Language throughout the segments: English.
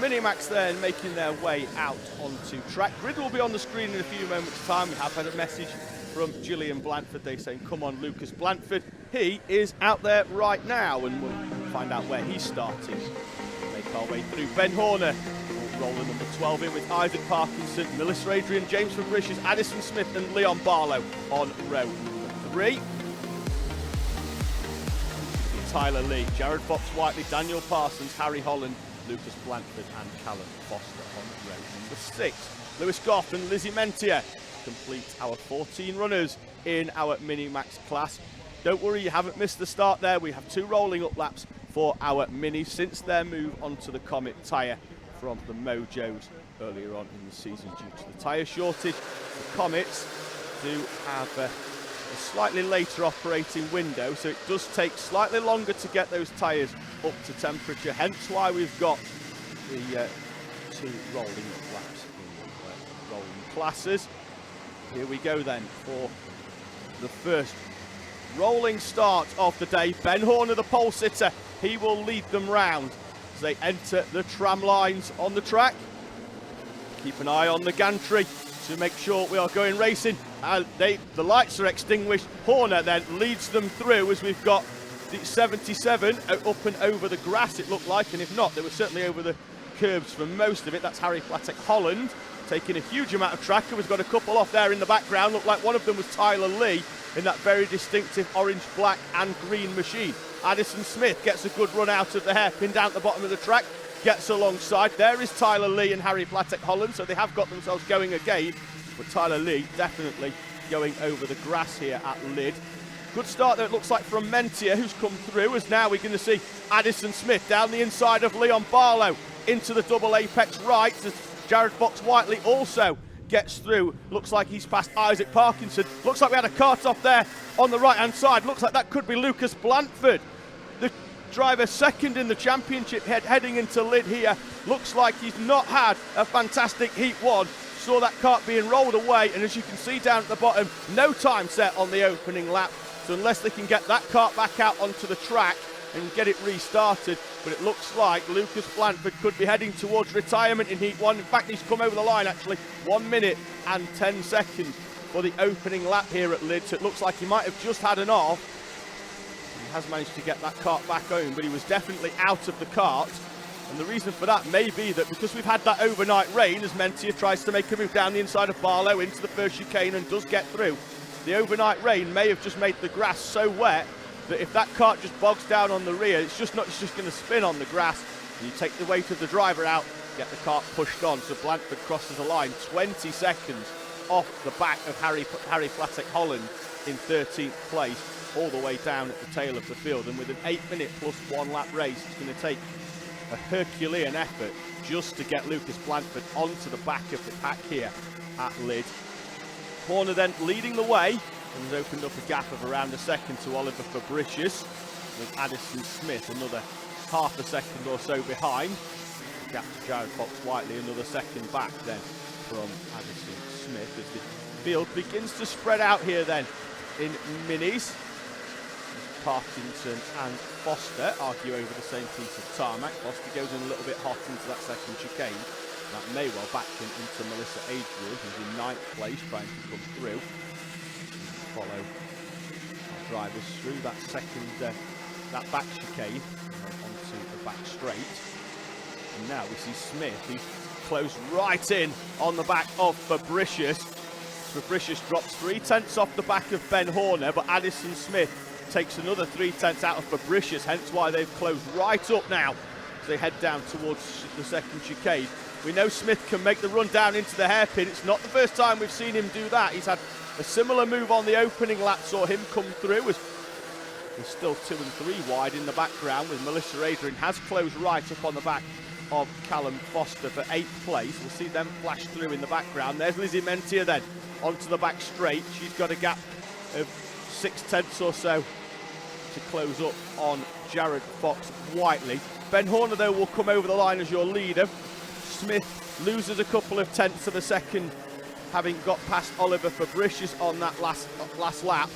Minimax then making their way out onto track. Grid will be on the screen in a few moments' time. We have had a message from Gillian Blanford. They're saying, come on, Lucas Blanford. He is out there right now, and we'll find out where he's starting. Make our way through. Ben Horner will roll the number 12 in with Isaac Parkinson, Melissa Adrian, James Fabricius, Addison Smith and Leon Barlow on row number 3. Tyler Lee, Jared Fox-Whiteley, Daniel Parsons, Harry Holland, Lucas Blanford and Callum Foster on row number 6. Lewis Goff and Lizzie Mentier complete our 14 runners in our Minimax class. Don't worry, you haven't missed the start there. We have 2 rolling up laps for our Minis since their move onto the Comet tyre from the Mojos earlier on in the season due to the tyre shortage. The Comets do have a slightly later operating window, so it does take slightly longer to get those tyres up to temperature, hence why we've got the 2 rolling laps in rolling classes. Here we go then for the first rolling start of the day. Ben Horner, the pole sitter, he will lead them round as they enter the tram lines on the track. Keep an eye on the gantry to make sure we are going racing. And the lights are extinguished. Horner then leads them through as we've got the 77 up and over the grass, it looked like, and if not, they were certainly over the curbs for most of it. That's Harry Platek Holland taking a huge amount of track. We've got a couple off there in the background. Looked like one of them was Tyler Lee in that very distinctive orange, black and green machine. Addison Smith gets a good run out of the hairpin down at the bottom of the track, gets alongside. There is Tyler Lee and Harry Platek Holland, so they have got themselves going again. But Tyler Lee definitely going over the grass here at Lydd. Good start there, it looks like, from Mentier, who's come through, as now we're going to see Addison Smith down the inside of Leon Barlow into the double apex right, as Jared Fox-Whiteley also gets through. Looks like he's past Isaac Parkinson. Looks like we had a cart off there on the right-hand side. Looks like that could be Lucas Blanford, the driver second in the championship heading into Lydd here. Looks like he's not had a fantastic heat 1. Saw that cart being rolled away, and as you can see down at the bottom, no time set on the opening lap. So unless they can get that cart back out onto the track and get it restarted, but it looks like Lucas Blanford could be heading towards retirement in heat 1. In fact, he's come over the line actually 1 minute and 10 seconds for the opening lap here at Lydd. So it looks like he might have just had an off. He has managed to get that cart back home, but he was definitely out of the cart. And the reason for that may be that because we've had that overnight rain, as Mentier tries to make a move down the inside of Barlow into the first chicane and does get through, the overnight rain may have just made the grass so wet that if that cart just bogs down on the rear, it's just going to spin on the grass. And you take the weight of the driver out, get the cart pushed on. So Blanford crosses the line 20 seconds off the back of Harry Platek Holland in 13th place, all the way down at the tail of the field. And with an 8-minute plus 1 lap race, it's going to take a Herculean effort just to get Lucas Blanford onto the back of the pack here at Lydd. Horner then leading the way and has opened up a gap of around a second to Oliver Fabricius, with Addison Smith another half a second or so behind. Gap to Jared Fox-Whiteley, another second back then from Addison Smith as the field begins to spread out here then in minis. Parkinson and Foster argue over the same piece of tarmac. Foster goes in a little bit hot into that second chicane. That may well back him into Melissa Adrian, who's in 9th place, trying to come through. Follow our drivers through that second, that back chicane onto the back straight. And now we see Smith, who's closed right in on the back of Fabricius. Fabricius drops 3/10 off the back of Ben Horner, but Addison Smith takes another 3/10 out of Fabricius, hence why they've closed right up now as they head down towards the second chicane. We know Smith can make the run down into the hairpin. It's not the first time we've seen him do that. He's had a similar move on the opening lap, saw him come through. As there's still 2 and 3 wide in the background, with Melissa Adrian has closed right up on the back of Callum Foster for 8th place. We'll see them flash through in the background. There's Lizzie Mentier then onto the back straight. She's got a gap of 6/10 or so to close up on Jared Fox-Whiteley. Ben Horner though will come over the line as your leader. Smith loses a couple of tenths of a second, having got past Oliver Fabricius on that last lap.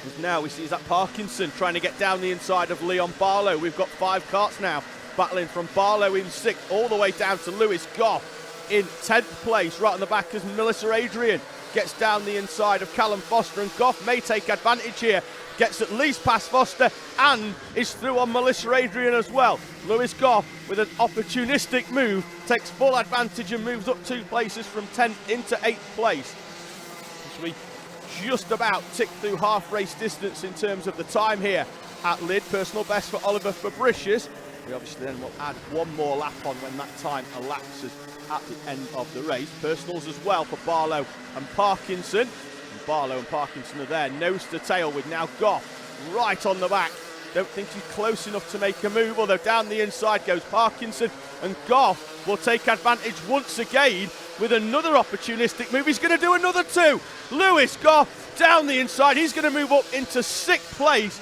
And now we see that Parkinson trying to get down the inside of Leon Barlow. We've got 5 carts now battling from Barlow in 6th all the way down to Lewis Goff in 10th place, right on the back as Melissa Adrian gets down the inside of Callum Foster, and Goff may take advantage here, gets at least past Foster and is through on Melissa Adrian as well. Lewis Goff with an opportunistic move takes full advantage and moves up 2 places from 10th into 8th place. As we just about tick through half race distance in terms of the time here at Lydd. Personal best for Oliver Fabricius. We obviously then will add one more lap on when that time elapses at the end of the race. Personals as well for Barlow and Parkinson. And Barlow and Parkinson are there nose to tail with now Goff right on the back. Don't think he's close enough to make a move, although down the inside goes Parkinson, and Goff will take advantage once again with another opportunistic move. He's going to do another 2. Lewis Goff down the inside. He's going to move up into 6th place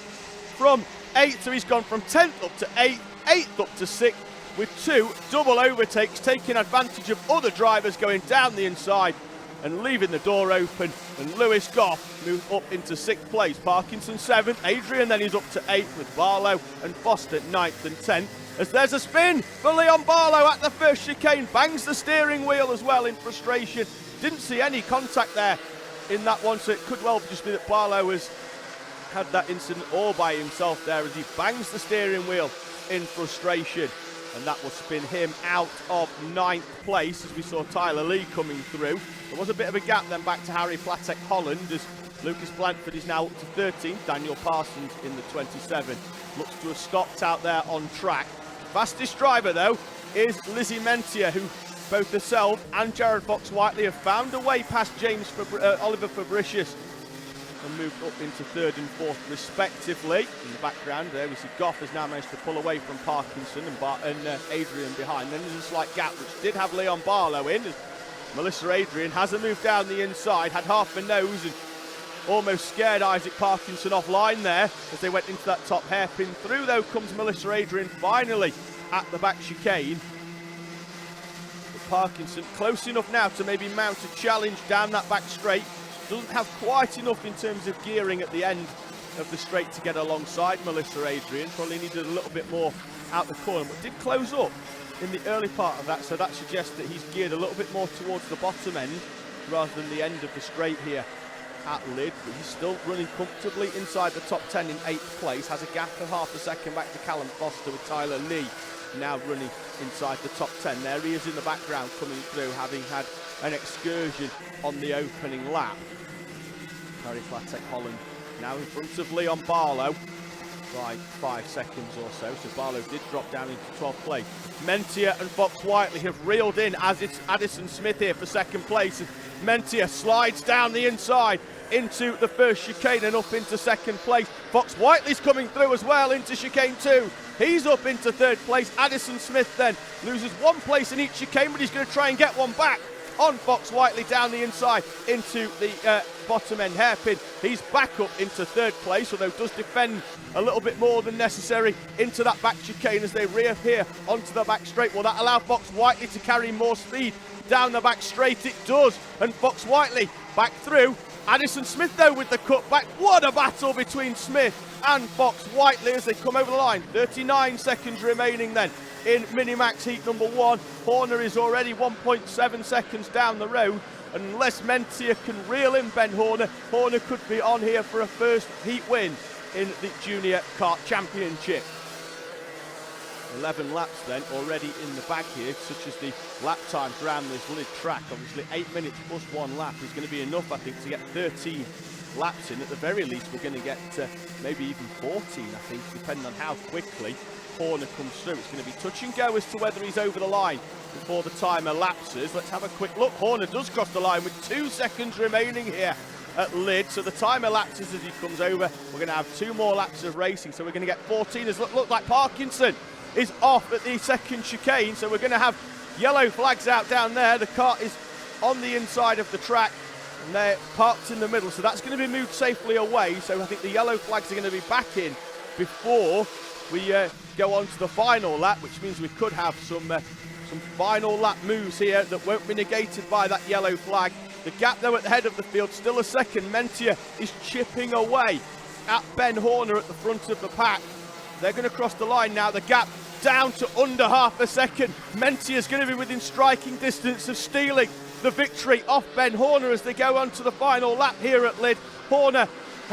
from 8th, so he's gone from 10th up to 8th, 8th up to 6th with 2 double overtakes, taking advantage of other drivers going down the inside and leaving the door open, and Lewis Goff moved up into 6th place. Parkinson 7th, Adrian then he's up to 8th with Barlow and Foster 9th and 10th. As there's a spin for Leon Barlow at the first chicane, bangs the steering wheel as well in frustration. Didn't see any contact there in that one, so it could well just be that Barlow has had that incident all by himself there as he bangs the steering wheel in frustration, and that will spin him out of 9th place as we saw Tyler Lee coming through. There was a bit of a gap then back to Harry Platek Holland as Lucas Blanford is now up to 13th, Daniel Parsons in the 27. Looks to have stopped out there on track. Fastest driver though is Lizzie Mentier, who both herself and Jared Fox-Whiteley have found a way past Oliver Fabricius and moved up into 3rd and 4th respectively. In the background there we see Goff has now managed to pull away from Parkinson and Adrian behind. Then there's a slight gap which did have Leon Barlow in. Melissa Adrian has a move down the inside, had half a nose and almost scared Isaac Parkinson offline there as they went into that top hairpin. Through though comes Melissa Adrian finally at the back chicane. But Parkinson close enough now to maybe mount a challenge down that back straight. Doesn't have quite enough in terms of gearing at the end of the straight to get alongside Melissa Adrian. Probably needed a little bit more out the corner, but did close up in the early part of that, so that suggests that he's geared a little bit more towards the bottom end rather than the end of the straight here at Lydd. But he's still running comfortably inside the top 10 in 8th place, has a gap of half a second back to Callum Foster with Tyler Lee now running inside the top 10. There he is in the background coming through, having had an excursion on the opening lap. Harry Platek Holland now in front of Leon Barlow by 5 seconds or so. So Barlow did drop down into 12th place. Mentier and Fox-Whiteley have reeled in as it's Addison Smith here for 2nd place. And Mentier slides down the inside into the first chicane and up into 2nd place. Fox-Whiteley's coming through as well into chicane 2. He's up into 3rd place. Addison Smith then loses 1 place in each chicane, but he's going to try and get one back on Fox-Whiteley down the inside into the bottom end hairpin. He's back up into 3rd place, although does defend a little bit more than necessary into that back chicane as they reappear onto the back straight. Will that allow Fox-Whiteley to carry more speed down the back straight? It does, and Fox-Whiteley back through. Addison Smith though with the cutback. What a battle between Smith and Fox-Whiteley as they come over the line. 39 seconds remaining then in Minimax heat number 1. Horner is already 1.7 seconds down the road, and unless Mentier can reel in Ben Horner, Horner could be on here for a first heat win in the Junior Kart Championship. 11 laps then already in the bag here, such as the lap times around this Lydd track. Obviously 8 minutes plus 1 lap is going to be enough, I think, to get 13 laps in. At the very least we're going to get maybe even 14, I think, depending on how quickly Horner comes through. It's going to be touch and go as to whether he's over the line before the time elapses. Let's have a quick look. Horner does cross the line with 2 seconds remaining here at Lydd, so the time elapses as he comes over. We're going to have 2 more laps of racing, so we're going to get 14. As look like Parkinson is off at the 2nd chicane, so we're going to have yellow flags out down there. The kart is on the inside of the track and they're parked in the middle, so that's going to be moved safely away. So I think the yellow flags are going to be back in before we go on to the final lap, which means we could have some final lap moves here that won't be negated by that yellow flag. The gap though at the head of the field, still a second. Mentier is chipping away at Ben Horner at the front of the pack. They're going to cross the line now. The gap down to under half a second. Mentia's going to be within striking distance of stealing the victory off Ben Horner as they go on to the final lap here at Lydd. Horner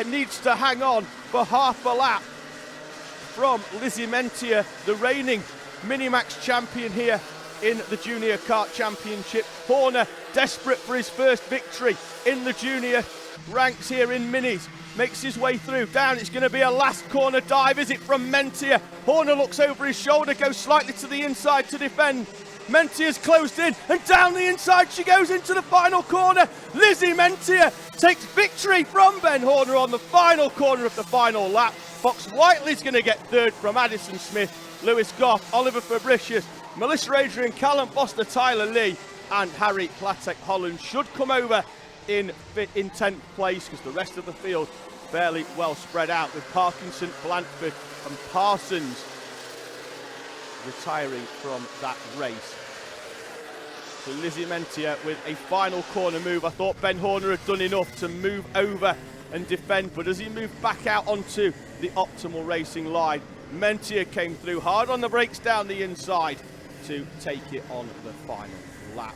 needs to hang on for half a lap from Lizzie Mentia, the reigning Minimax champion here in the Junior Kart Championship. Horner desperate for his first victory in the junior ranks here in Minis. Makes his way through. Down, it's going to be a last corner dive, is it, from Mentia? Horner looks over his shoulder, goes slightly to the inside to defend. Mentia's closed in, and down the inside she goes into the final corner. Lizzie Mentia takes victory from Ben Horner on the final corner of the final lap. Fox Whiteley's going to get third from Addison Smith, Lewis Goff, Oliver Fabricius, Melissa Adrian, Callum Foster, Tyler Lee, and Harry Platek Holland should come over in 10th place, because the rest of the field fairly well spread out, with Parkinson, Blanford and Parsons retiring from that race. So Lizzie Mentia with a final corner move. I thought Ben Horner had done enough to move over and defend, but as he moved back out onto the optimal racing line, Mentia came through hard on the brakes down the inside to take it on the final lap.